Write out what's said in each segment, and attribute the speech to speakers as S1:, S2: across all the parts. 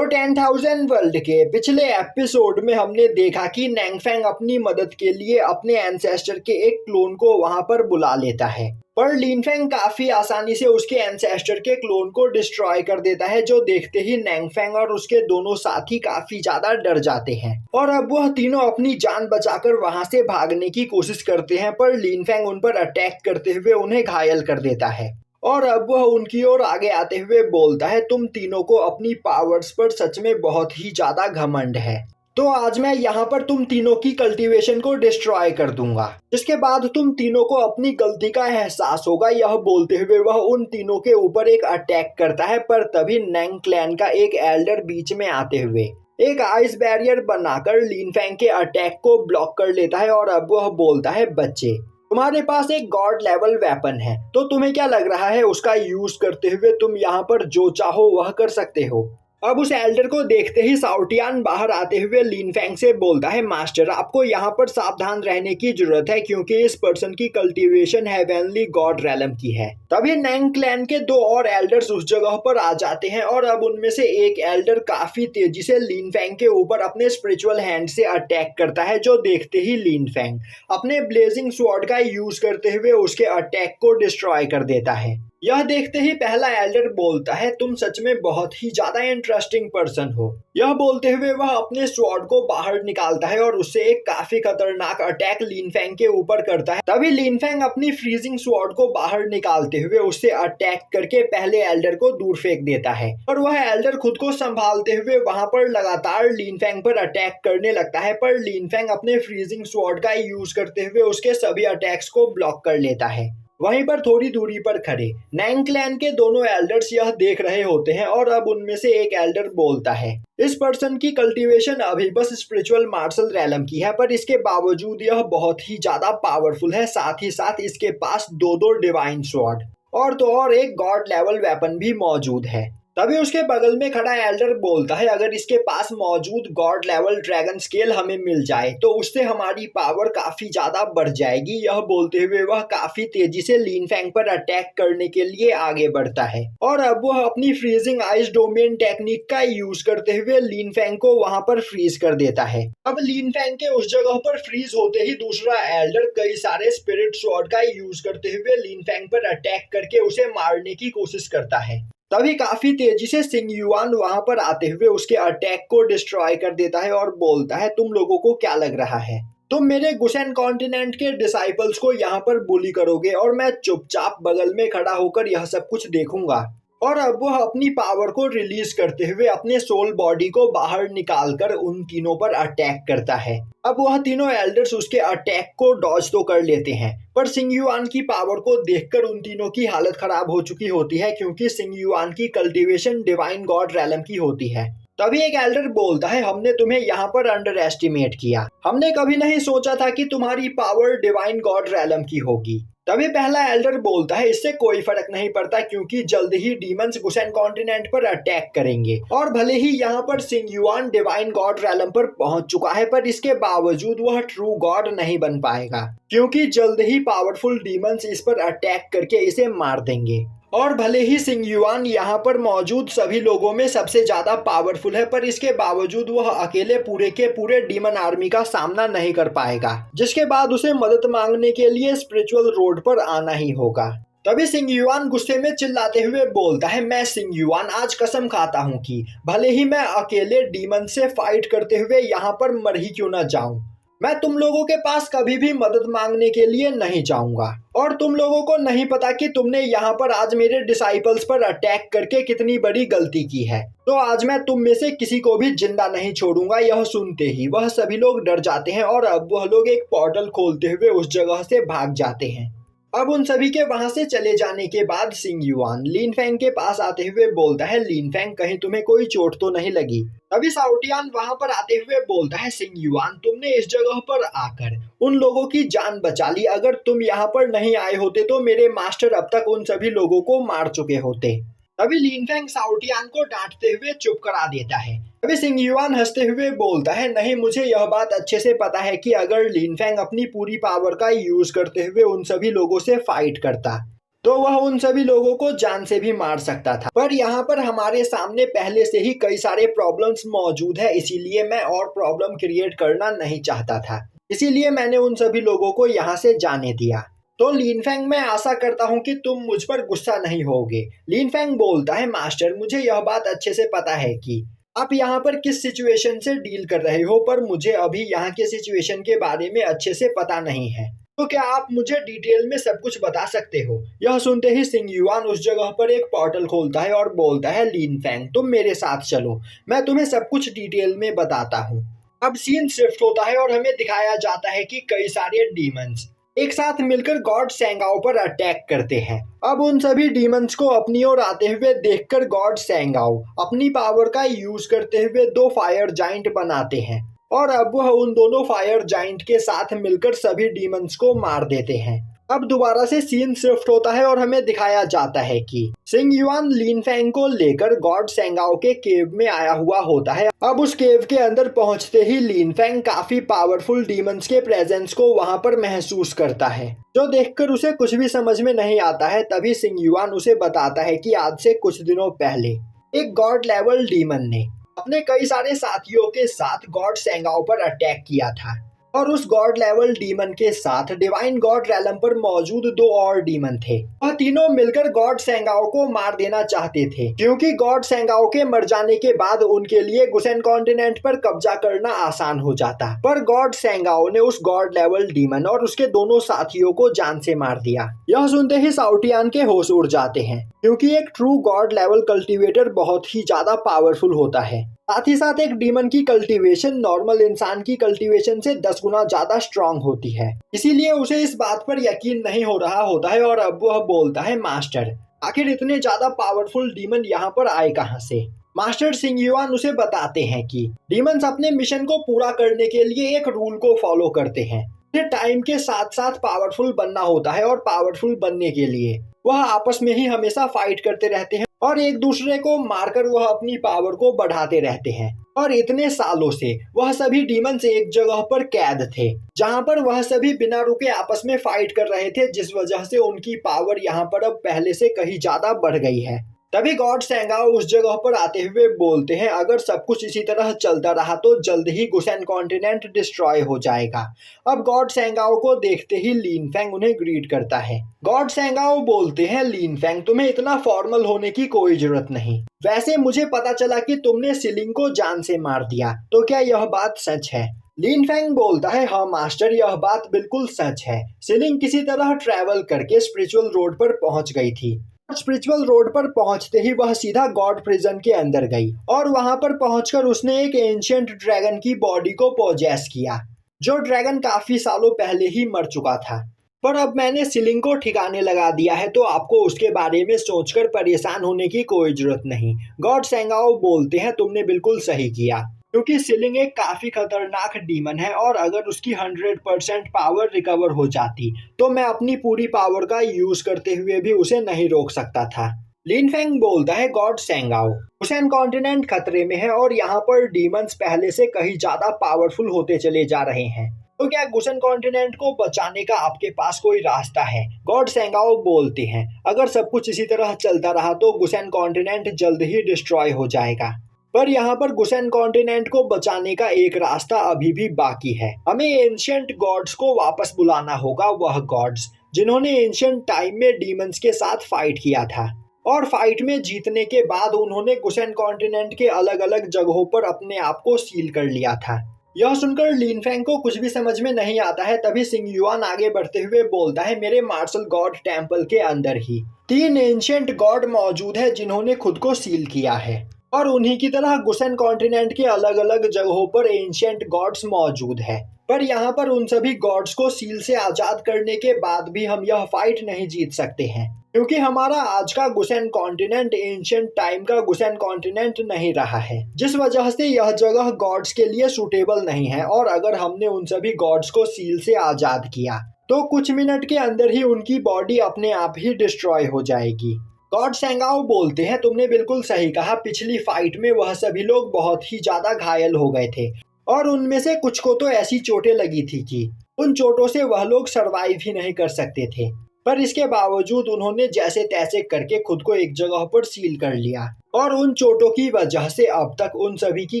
S1: तो 10,000 वर्ल्ड के पिछले एपिसोड में हमने देखा कि नैंगफैंग अपनी मदद के लिए अपने एंसेस्टर के एक क्लोन को वहां पर बुला लेता है, पर लिनफेंग काफी आसानी से उसके एंसेस्टर के क्लोन को डिस्ट्रॉय कर देता है, जो देखते ही नैंगफैंग और उसके दोनों साथी काफी ज्यादा डर जाते हैं और अब वह तीनों अपनी जान बचाकर वहां से भागने की कोशिश करते हैं, पर लिनफेंग उन पर अटैक करते हुए उन्हें घायल कर देता है और अब वह उनकी ओर आगे आते हुए बोलता है, तुम तीनों को अपनी पावर्स पर सच में बहुत ही ज्यादा घमंड है, तो आज मैं यहाँ पर तुम तीनों की कल्टीवेशन को डिस्ट्रॉय कर दूंगा, जिसके बाद तुम तीनों को अपनी गलती का एहसास होगा। यह बोलते हुए वह उन तीनों के ऊपर एक अटैक करता है, पर तभी नैंग क्लैन का एक एल्डर बीच में आते हुए एक आइस बैरियर बनाकर लिनफेंग के अटैक को ब्लॉक कर लेता है और अब वह बोलता है, बच्चे तुम्हारे पास एक गॉड लेवल वेपन है, तो तुम्हें क्या लग रहा है उसका यूज करते हुए तुम यहाँ पर जो चाहो वह कर सकते हो। अब उस एल्डर को देखते ही साउटियान बाहर आते हुए लिनफेंग से बोलता है, मास्टर आपको यहाँ पर सावधान रहने की जरूरत है क्योंकि इस पर्सन की कल्टीवेशन हेवनली गॉड रैलम की है। तभी नैंग क्लैन के दो और एल्डर्स उस जगह पर आ जाते हैं और अब उनमें से एक एल्डर काफी तेजी से लिनफेंग के ऊपर अपने स्पिरिचुअल हैंड से अटैक करता है, जो देखते ही लिनफेंग अपने ब्लेजिंग स्वॉर्ड का यूज करते हुए उसके अटैक को डिस्ट्रॉय कर देता है। यह देखते ही पहला एल्डर बोलता है, तुम सच में बहुत ही ज्यादा इंटरेस्टिंग पर्सन हो। यह बोलते हुए वह अपने स्वॉर्ड को बाहर निकालता है और उससे एक काफी खतरनाक अटैक लिनफेंग के ऊपर करता है। तभी लिनफेंग अपनी फ्रीजिंग स्वॉर्ड को बाहर निकालते हुए उससे अटैक करके पहले एल्डर को दूर फेंक देता है और वह एल्डर खुद को संभालते हुए वहां पर लगातार लिनफेंग पर अटैक करने लगता है, पर लिनफेंग अपने फ्रीजिंग स्वॉर्ड का यूज करते हुए उसके सभी अटैक्स को ब्लॉक कर लेता है। वहीं पर थोड़ी दूरी पर खड़े नैंग क्लैन के दोनों एल्डर्स यह देख रहे होते हैं और अब उनमें से एक एल्डर बोलता है, इस पर्सन की कल्टीवेशन अभी बस स्पिरिचुअल मार्शल रैलम की है, पर इसके बावजूद यह बहुत ही ज्यादा पावरफुल है। साथ ही साथ इसके पास दो डिवाइन स्वॉर्ड और तो और एक गॉड लेवल वेपन भी मौजूद है। तभी उसके बगल में खड़ा एल्डर बोलता है, अगर इसके पास मौजूद गॉड लेवल ड्रैगन स्केल हमें मिल जाए तो उससे हमारी पावर काफी ज्यादा बढ़ जाएगी। यह बोलते हुए वह काफी तेजी से लिनफेंग पर अटैक करने के लिए आगे बढ़ता है और अब वह अपनी फ्रीजिंग आइस डोमेन टेक्निक का यूज करते हुए लिनफेंग को वहां पर फ्रीज कर देता है। अब लिनफेंग के उस जगह पर फ्रीज होते ही दूसरा एल्डर कई सारे स्पिरिट स्वॉर्ड का यूज करते हुए लिनफेंग पर अटैक करके उसे मारने की कोशिश करता है। तभी काफी तेजी से सिंग युआन वहां पर आते हुए उसके अटैक को डिस्ट्रॉय कर देता है और बोलता है, तुम लोगों को क्या लग रहा है तुम मेरे गुसेन कॉन्टिनेंट के डिसाइपल्स को यहाँ पर बुली करोगे और मैं चुपचाप बगल में खड़ा होकर यह सब कुछ देखूंगा। और अब वह अपनी पावर को रिलीज करते हुए अपने सोल बॉडी को बाहर निकालकर उन तीनों पर अटैक करता है। अब वह तीनों एल्डर्स उसके अटैक को डॉज तो कर लेते हैं, पर सिंग युआन की पावर को देखकर उन तीनों की हालत खराब हो चुकी होती है क्योंकि सिंग युआन की कल्टीवेशन डिवाइन गॉड रैलम की होती है। तभी एक एल्डर बोलता है, हमने तुम्हें यहाँ पर अंडर एस्टिमेट किया, हमने कभी नहीं सोचा था कि तुम्हारी पावर डिवाइन गॉड रैलम की होगी। तभी पहला एल्डर बोलता है, इससे कोई फर्क नहीं पड़ता क्योंकि जल्द ही डीमंस गुसेन कॉन्टिनेंट पर अटैक करेंगे और भले ही यहाँ पर सिंग युआन डिवाइन गॉड रैलम पर पहुंच चुका है, पर इसके बावजूद वह ट्रू गॉड नहीं बन पाएगा क्योंकि जल्द ही पावरफुल डीमंस इस पर अटैक करके इसे मार देंगे। और भले ही सिंग युआन यहाँ पर मौजूद सभी लोगों में सबसे ज्यादा पावरफुल है, पर इसके बावजूद वह अकेले पूरे के पूरे डीमन आर्मी का सामना नहीं कर पाएगा, जिसके बाद उसे मदद मांगने के लिए स्पिरिचुअल रोड पर आना ही होगा। तभी सिंग युआन गुस्से में चिल्लाते हुए बोलता है, मैं सिंग युआन आज कसम खाता हूँ कि भले ही मैं अकेले डीमन से फाइट करते हुए यहाँ पर मर ही क्यों न जाऊं, मैं तुम लोगों के पास कभी भी मदद मांगने के लिए नहीं जाऊंगा। और तुम लोगों को नहीं पता कि तुमने यहाँ पर आज मेरे डिसाइपल्स पर अटैक करके कितनी बड़ी गलती की है, तो आज मैं तुम में से किसी को भी जिंदा नहीं छोड़ूंगा। यह सुनते ही वह सभी लोग डर जाते हैं और अब वह लोग एक पोर्टल खोलते हुए उस जगह से भाग जाते हैं। अब उन सभी के वहां से चले जाने के बाद सिंग युआन लिनफेंग के पास आते हुए बोलता है, लिनफेंग कहीं तुम्हें कोई चोट तो नहीं लगी। तभी साउटियान वहां पर आते हुए बोलता है, सिंग युआन तुमने इस जगह पर आकर उन लोगों की जान बचा ली, अगर तुम यहाँ पर नहीं आए होते तो मेरे मास्टर अब तक उन सभी लोगों को मार चुके होते। तभी लिनफेंग साउटियान को डांटते हुए चुप करा देता है। तभी सिंग युआन हंसते हुए बोलता है, नहीं मुझे यह बात अच्छे से पता है कि अगर लिनफेंग अपनी पूरी पावर का यूज करते हुए उन सभी लोगों से फाइट करता तो वह उन सभी लोगों को जान से भी मार सकता था। पर यहाँ पर हमारे सामने पहले से ही कई सारे प्रॉब्लम्स मौजूद है, इसीलिए मैं और प्रॉब्लम क्रिएट करना नहीं चाहता था। इसीलिए मैंने उन सभी लोगों को यहाँ से जाने दिया। तो लिनफेंग, मैं आशा करता हूँ कि तुम मुझ पर गुस्सा नहीं होगे। लिनफेंग बोलता है, मास्टर, मुझे यह बात अच्छे से पता है कि आप यहाँ पर किस सिचुएशन से डील कर रहे हो, पर मुझे अभी यहाँ के सिचुएशन के बारे में अच्छे से पता नहीं है। तो क्या आप मुझे डिटेल में सब कुछ बता सकते हो? यह सुनते ही सिंग युआन उस जगह पर एक पोर्टल खोलता है और बोलता है, लिनफेंग, तुम मेरे साथ चलो, मैं तुम्हें सब कुछ डिटेल में बताता हूँ। अब सीन शिफ्ट होता है और हमें दिखाया जाता है कि कई सारे डीमंस एक साथ मिलकर गॉड सेंगाओ पर अटैक करते हैं। अब उन सभी डीमंस को अपनी ओर आते हुए देखकर गॉड सेंगाओ अपनी पावर का यूज करते हुए दो फायर जाइंट बनाते हैं और अब वह उन दोनों फायर जाइंट के साथ मिलकर सभी डीमंस को मार देते हैं। अब दोबारा से सीन शिफ्ट होता है और हमें दिखाया जाता है कि सिंग युआन लिनफेंग को लेकर गॉड सेंगाओ के केव में आया हुआ होता है। अब उस केव के अंदर पहुंचते ही लिनफेंग काफी पावरफुल डीमंस के प्रेजेंस को वहां पर महसूस करता है, जो देखकर उसे कुछ भी समझ में नहीं आता है। तभी सिंग युआन उसे बताता है कि आज से कुछ दिनों पहले एक गॉड लेवल डीमन ने अपने कई सारे साथियों के साथ गॉड सेंगाओ पर अटैक किया था और उस गॉड लेवल डीमन के साथ डिवाइन गॉड रैलम पर मौजूद दो और डीमन थे। वह तीनों मिलकर गॉड सेंगाओ को मार देना चाहते थे, क्योंकि गॉड सेंगाओ के मर जाने के बाद उनके लिए गुसेन कॉन्टिनेंट पर कब्जा करना आसान हो जाता। पर गॉड सेंगाओ ने उस गॉड लेवल डीमन और उसके दोनों साथियों को जान से मार दिया। यह सुनते ही साउटियान के होश उड़ जाते हैं, क्योंकि एक ट्रू गॉड लेवल कल्टीवेटर बहुत ही ज्यादा पावरफुल होता है। साथ ही साथ एक डीमन की कल्टीवेशन नॉर्मल इंसान की कल्टीवेशन से 10 गुना ज्यादा स्ट्रांग होती है। इसीलिए उसे इस बात पर यकीन नहीं हो रहा होता है और अब वह बोलता है, मास्टर, आखिर इतने ज्यादा पावरफुल डीमन यहाँ पर आए कहाँ से? मास्टर सिंग युआन उसे बताते हैं कि डीमंस अपने मिशन को पूरा करने के लिए एक रूल को फॉलो करते हैं। टाइम के साथ साथ पावरफुल बनना होता है और पावरफुल बनने के लिए वह आपस में ही हमेशा फाइट करते रहते हैं और एक दूसरे को मारकर वह अपनी पावर को बढ़ाते रहते हैं। और इतने सालों से वह सभी डीमंस एक जगह पर कैद थे, जहां पर वह सभी बिना रुके आपस में फाइट कर रहे थे, जिस वजह से उनकी पावर यहाँ पर अब पहले से कहीं ज्यादा बढ़ गई है। तभी गॉड सेंगाओ उस जगह पर आते हुए बोलते हैं, अगर सब कुछ इसी तरह चलता रहा तो जल्द ही गुसेन कॉन्टिनेंट डिस्ट्रॉय हो जाएगा। अब गॉड सेंगाओ को देखते ही लिनफेंग उन्हें ग्रीट करता है। गॉड सेंगाओ बोलते हैं, लिनफेंग, तुम्हें इतना फॉर्मल होने की कोई जरूरत नहीं। वैसे मुझे पता चला कि तुमने सिलिंग को जान से मार दिया, तो क्या यह बात सच है? लिनफेंग बोलता है, हाँ मास्टर, यह बात बिल्कुल सच है। सिलिंग किसी तरह ट्रैवल करके स्पिरिचुअल रोड पर पहुंच गई थी। स्पिरिचुअल रोड पर पहुंचते ही वह सीधा गॉड प्रिजन के अंदर गई और वहां पर पहुंचकर उसने एक एंशिएंट ड्रैगन की बॉडी को पोजेस किया, जो ड्रैगन काफी सालों पहले ही मर चुका था। पर अब मैंने सिलिंग को ठिकाने लगा दिया है, तो आपको उसके बारे में सोचकर परेशान होने की कोई जरूरत नहीं। गॉड सेंगाओ बोलते हैं, तुमने बिल्कुल सही किया, क्योंकि सिलिंग एक काफी खतरनाक डीमन है और अगर उसकी 100% पावर रिकवर हो जाती तो मैं अपनी पूरी पावर का यूज करते हुए भी उसे नहीं रोक सकता था। लिनफेंग बोलता है, गॉड सेंगाओ, गुसेन कॉन्टिनेंट खतरे में है और यहाँ पर डीमंस पहले से कहीं ज्यादा पावरफुल होते चले जा रहे हैं, तो क्या गुसेन कॉन्टिनेंट को बचाने का आपके पास कोई रास्ता है? गॉड सेंगाओ बोलते हैं, अगर सब कुछ इसी तरह चलता रहा तो गुसेन कॉन्टिनेंट जल्द ही डिस्ट्रॉय हो जाएगा, पर यहाँ पर गुसेन कॉन्टिनेंट को बचाने का एक रास्ता अभी भी बाकी है। हमें एंशिएंट गॉड्स को वापस बुलाना होगा, वह गॉड्स जिन्होंने एंशिएंट टाइम में डीमंस के साथ फाइट किया था और फाइट में जीतने के बाद उन्होंने गुसेन कॉन्टिनेंट के अलग अलग जगहों पर अपने आप को सील कर लिया था। यह सुनकर लिनफेंग को कुछ भी समझ में नहीं आता है। तभी सिंग युआन आगे बढ़ते हुए बोलता है, मेरे मार्शल गॉड टेम्पल के अंदर ही 3 एंशिएंट गॉड मौजूद है जिन्होंने खुद को सील किया है और उन्हीं की तरह गुसेन कॉन्टिनेंट के अलग अलग जगहों पर एंशिएंट गॉड्स मौजूद है। पर यहाँ पर उन सभी गॉड्स को सील से आजाद करने के बाद भी हम यह फाइट नहीं जीत सकते हैं, क्योंकि हमारा आज का गुसेन कॉन्टिनेंट एंशिएंट टाइम का गुसेन कॉन्टिनेंट नहीं रहा है, जिस वजह से यह जगह गॉड्स के लिए सूटेबल नहीं है। और अगर हमने उन सभी गॉड्स को सील से आजाद किया तो कुछ मिनट के अंदर ही उनकी बॉडी अपने आप ही डिस्ट्रॉय हो जाएगी। गॉड सेंगाओ बोलते हैं, तुमने बिल्कुल सही कहा, पिछली फाइट में वह सभी लोग बहुत ही ज्यादा घायल हो गए थे और उनमें से कुछ को तो ऐसी चोटें लगी थी कि उन चोटों से वह लोग सरवाइव ही नहीं कर सकते थे। पर इसके बावजूद उन्होंने जैसे तैसे करके खुद को एक जगह पर सील कर लिया और उन चोटों की वजह से अब तक उन सभी की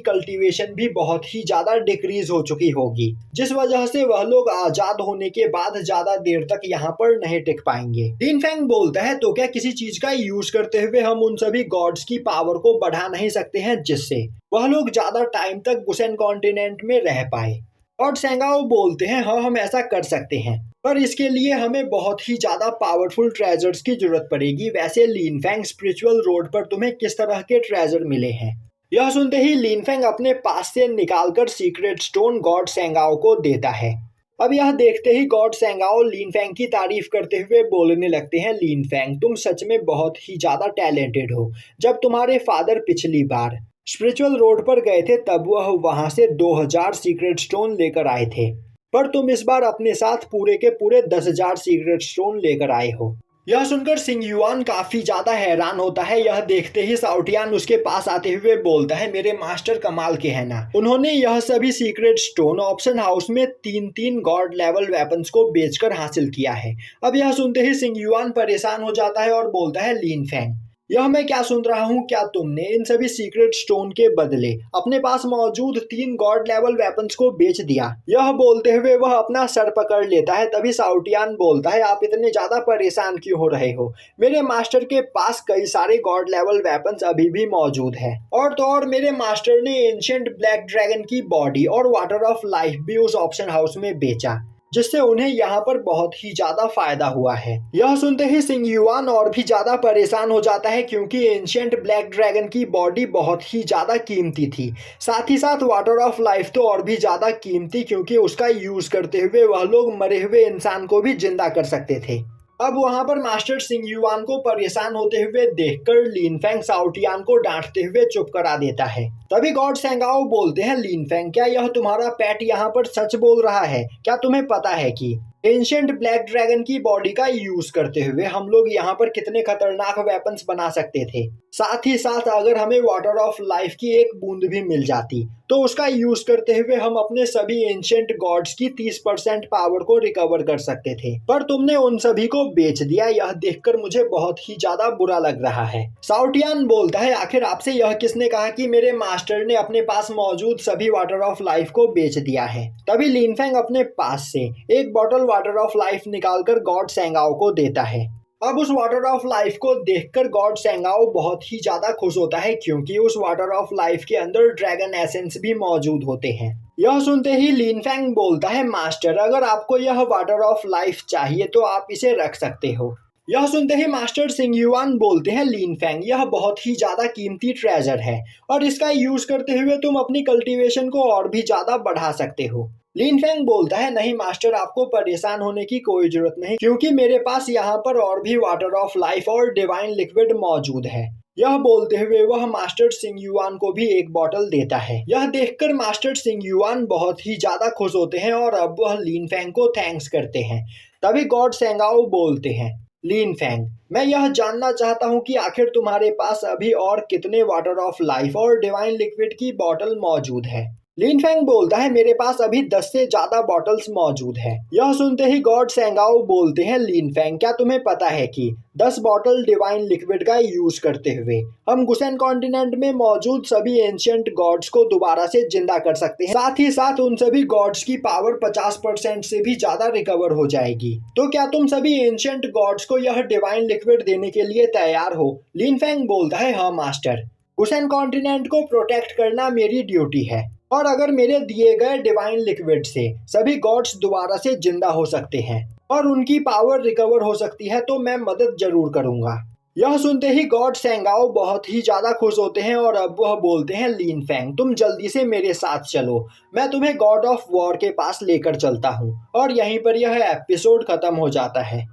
S1: कल्टीवेशन भी बहुत ही ज्यादा डिक्रीज हो चुकी होगी, जिस वजह से वह लोग आजाद होने के बाद ज्यादा देर तक यहाँ पर नहीं टिक पाएंगे। लिन फेंग बोलता है तो क्या किसी चीज का यूज करते हुए हम उन सभी गॉड्स की पावर को बढ़ा नहीं सकते हैं जिससे वह लोग ज्यादा टाइम तक गुसेन कॉन्टिनेंट में रह पाए। और सेंगाओ बोलते हैं हाँ हम ऐसा कर सकते हैं, पर इसके लिए हमें बहुत ही ज्यादा पावरफुल ट्रेजर्स की जरूरत पड़ेगी। वैसे लिन फेंग स्पिरिचुअल रोड पर तुम्हें किस तरह के ट्रेजर मिले हैं? यह सुनते ही लिन फेंग अपने पास से निकालकर सीक्रेट स्टोन गॉड सेंगाओ को देता है। अब यह देखते ही गॉड सेंगाओ लिन फेंग की तारीफ करते हुए बोलने लगते हैं, लिन फेंग तुम सच में बहुत ही ज्यादा टैलेंटेड हो। जब तुम्हारे फादर पिछली बार स्पिरिचुअल रोड पर गए थे तब वह वहां से 2000 सीक्रेट स्टोन लेकर आए थे, पर तुम इस बार अपने साथ पूरे के पूरे 10,000 सीक्रेट स्टोन लेकर आए हो। यह सुनकर सिंग युआन काफी ज्यादा हैरान होता है। यह देखते ही साउटियान उसके पास आते हुए बोलता है, मेरे मास्टर कमाल के हैं ना, उन्होंने यह सभी सीक्रेट स्टोन ऑप्शन हाउस में 3-3 गॉड लेवल वेपन्स को बेचकर हासिल किया है। अब यह सुनते ही सिंग युआन परेशान हो जाता है और बोलता है, लिन फेंग यह मैं क्या सुन रहा हूँ, क्या तुमने इन सभी सीक्रेट स्टोन के बदले अपने पास मौजूद 3 गॉड लेवल वेपन्स को बेच दिया? यह बोलते हुए वह अपना सर पकड़ लेता है। तभी साउटियान बोलता है, आप इतने ज्यादा परेशान क्यों हो रहे हो? मेरे मास्टर के पास कई सारे गॉड लेवल वेपन्स अभी भी मौजूद है, और तो और मेरे मास्टर ने एंशिएंट ब्लैक ड्रैगन की बॉडी और वाटर ऑफ लाइफ भी उस ऑप्शन हाउस में बेचा, जिससे उन्हें यहाँ पर बहुत ही ज्यादा फायदा हुआ है। यह सुनते ही सिंग युआन और भी ज्यादा परेशान हो जाता है, क्योंकि एंशिएंट ब्लैक ड्रैगन की बॉडी बहुत ही ज्यादा कीमती थी। साथ ही साथ वाटर ऑफ लाइफ तो और भी ज्यादा कीमती, क्योंकि उसका यूज करते हुए वह लोग मरे हुए इंसान को भी जिंदा कर सकते थे। अब वहां पर मास्टर सिंग युआन को परेशान होते हुए देखकर लिन फेंग साउटियान को डांटते हुए चुप करा देता है। तभी गॉड सेंगाओ बोलते हैं, लिन फेंग क्या यह तुम्हारा पेट यहाँ पर सच बोल रहा है? क्या तुम्हें पता है कि एंशिएंट ब्लैक ड्रैगन की बॉडी का यूज करते हुए हम लोग यहाँ पर कितने खतरनाक वेपन्स बना सकते थे? साथ ही साथ अगर हमें वाटर ऑफ लाइफ की एक बूंद भी मिल जाती तो उसका यूज करते हुए हम अपने सभी एंशिएंट गॉड्स की 30% पावर को रिकवर कर सकते थे, पर तुमने उन सभी को बेच दिया। यह देखकर मुझे बहुत ही ज्यादा बुरा लग रहा है। साउटियान बोलता है, आखिर आपसे यह किसने कहा कि मेरे मास्टर ने अपने पास मौजूद सभी वाटर ऑफ लाइफ को बेच दिया है? तभी लिन फेंग अपने पास से एक बॉटल वाटर ऑफ लाइफ निकालकर गॉड सेंगाओ को देता है। अब उस वाटर ऑफ लाइफ को देखकर गॉड सेंगाओ बहुत ही ज्यादा खुश होता है, क्योंकि उस वाटर ऑफ लाइफ के अंदर ड्रैगन एसेंस भी मौजूद होते हैं। यह सुनते ही लिन फेंग बोलता है, मास्टर अगर आपको यह वाटर ऑफ लाइफ चाहिए तो आप इसे रख सकते हो। यह सुनते ही मास्टर सिंग युआन बोलते हैं, लिन फेंग यह बहुत ही ज्यादा कीमती ट्रेजर है और इसका यूज करते हुए तुम अपनी कल्टीवेशन को और भी ज्यादा बढ़ा सकते हो। लिन फेंग बोलता है, नहीं मास्टर आपको परेशान होने की कोई जरूरत नहीं, क्योंकि मेरे पास यहाँ पर और भी वाटर ऑफ लाइफ और डिवाइन लिक्विड मौजूद है। यह बोलते हुए वह मास्टर सिंग युआन को भी एक बोतल देता है। यह देखकर मास्टर सिंग युआन बहुत ही ज्यादा खुश होते हैं और अब वह लिन फेंग को थैंक्स करते हैं। तभी गॉड सेंगाओ बोलते हैं, लिन फेंग मैं यह जानना चाहता हूँ कि आखिर तुम्हारे पास अभी और कितने वाटर ऑफ लाइफ और डिवाइन लिक्विड की बोतल मौजूद है? लिन फेंग बोलता है, मेरे पास अभी 10 से ज्यादा बॉटल्स मौजूद है। यह सुनते ही गॉड सेंगाओ बोलते हैं, लिन फेंग क्या तुम्हें पता है कि 10 बॉटल डिवाइन लिक्विड का यूज करते हुए हम गुसेन कॉन्टिनेंट में मौजूद सभी एंशिएंट गॉड्स को दोबारा से जिंदा कर सकते हैं। साथ ही साथ उन सभी गॉड्स की पावर 50% से भी ज्यादा रिकवर हो जाएगी। तो क्या तुम सभी एंशिएंट गॉड्स को यह डिवाइन लिक्विड देने के लिए तैयार हो? लिन फेंग बोलता है, हाँ मास्टर गुसेन कॉन्टिनेंट को प्रोटेक्ट करना मेरी ड्यूटी है, और अगर मेरे दिए गए डिवाइन लिक्विड से सभी गॉड्स दोबारा से जिंदा हो सकते हैं और उनकी पावर रिकवर हो सकती है तो मैं मदद जरूर करूंगा। यह सुनते ही गॉड सेंगाओ बहुत ही ज्यादा खुश होते हैं और अब वह बोलते हैं, लिन फेंग तुम जल्दी से मेरे साथ चलो, मैं तुम्हें गॉड ऑफ वॉर के पास लेकर चलता हूँ। और यहीं पर यह एपिसोड खत्म हो जाता है।